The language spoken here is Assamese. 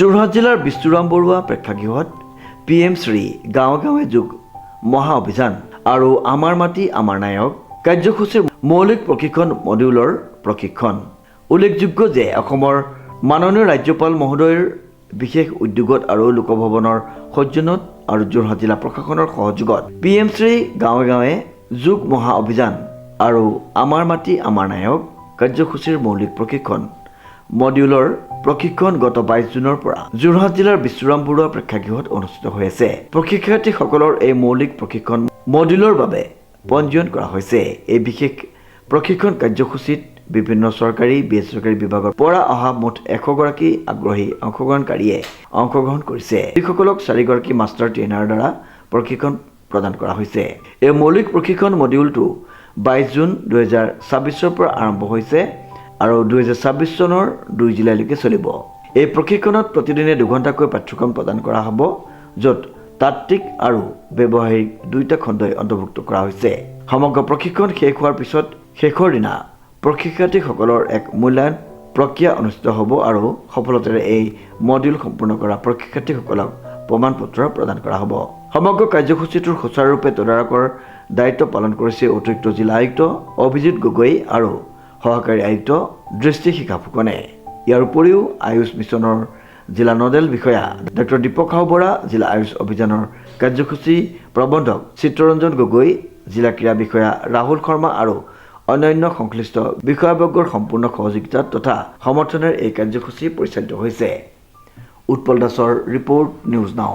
যোৰহাট জিলাৰ বিষ্ণুৰাম বৰুৱা প্ৰেক্ষাগৃহত PM শ্ৰী গাঁৱে গাঁৱে যোগ মহা অভিযান আৰু আমাৰ মাটি আমাৰ নায়ক কাৰ্যসূচীৰ মৌলিক প্ৰশিক্ষণ মডিউলৰ প্ৰশিক্ষণ। উল্লেখযোগ্য যে অসমৰ মাননীয় ৰাজ্যপাল মহোদয়ৰ বিশেষ উদ্যোগত আৰু লোকভৱনৰ সৌজন্যত আৰু যোৰহাট জিলা প্ৰশাসনৰ সহযোগত PM শ্ৰী গাঁৱে গাঁৱে যোগ মহা অভিযান আৰু আমাৰ মাটি আমাৰ নায়ক কাৰ্যসূচীৰ মৌলিক প্ৰশিক্ষণ মডিউলৰ প্ৰশিক্ষণ গত 22 জুনৰ পৰা যোৰহাট জিলাৰ বিষ্ণুৰাম বৰুৱা প্ৰেক্ষাগৃহত অনুষ্ঠিত হৈ আছে। প্ৰশিক্ষাৰ্থীসকলৰ এই মৌলিক প্ৰশিক্ষণ মডিউলৰ বাবে পঞ্জীয়ন কৰা হৈছে। এই বিশেষ প্ৰশিক্ষণ কাৰ্যসূচীত বিভিন্ন চৰকাৰী বেচৰকাৰী বিভাগৰ পৰা অহা মুঠ 100 গৰাকী আগ্ৰহী অংশগ্ৰহণকাৰীয়ে অংশগ্ৰহণ কৰিছে। যিসকলক 4 গৰাকী মাষ্টাৰ ট্ৰেইনাৰৰ দ্বাৰা প্ৰশিক্ষণ প্ৰদান কৰা হৈছে। এই মৌলিক প্ৰশিক্ষণ মডিউলটো 22 জুন 2026 পৰা আৰম্ভ হৈছে আৰু 2026 চনৰ 2 জুলাইলৈকে চলিব। এই প্ৰশিক্ষণত প্ৰতিদিনে 2 ঘণ্টাকৈ পাঠ্যক্ৰম প্ৰদান কৰা হ'ব, য'ত তাত্ত্বিক আৰু ব্যৱহাৰিক দুয়োটা খণ্ডই অন্তৰ্ভুক্ত কৰা হৈছে। সমগ্ৰ প্ৰশিক্ষণ শেষ হোৱাৰ পিছত শেষৰ দিনা প্ৰশিক্ষাৰ্থীসকলৰ এক মূল্যায়ন প্ৰক্ৰিয়া অনুষ্ঠিত হ'ব আৰু সফলতাৰে এই মডিউল সম্পূৰ্ণ কৰা প্ৰশিক্ষাৰ্থীসকলক প্ৰমাণপত্ৰ প্ৰদান কৰা হ'ব। সমগ্ৰ কাৰ্যসূচীটোৰ সুচাৰুৰূপে তদাৰকৰ দায়িত্ব পালন কৰিছে অতিৰিক্ত জিলা আয়ুক্ত অভিজিত গগৈ আৰু সহকাৰী আয়ুক্ত দৃষ্টি শিখা ফুকনে। ইয়াৰ উপৰিও আয়ুষ মিছনৰ জিলা নডেল বিষয়া ডক্টৰ দীপক বৰা, জিলা আয়ুষ অভিযানৰ কাৰ্যসূচী প্ৰবন্ধক চিত্ৰৰঞ্জন গগৈ, জিলা ক্ৰীড়া বিষয়া ৰাহুল শৰ্মা আৰু অন্যান্য সংশ্লিষ্ট বিষয়বৰ্গৰ সম্পূৰ্ণ সহযোগিতাত তথা সমৰ্থনেৰে এই কাৰ্যসূচী পৰিচালিত হৈছে। উৎপল দাসৰ ৰিপৰ্ট, নিউজ নাও।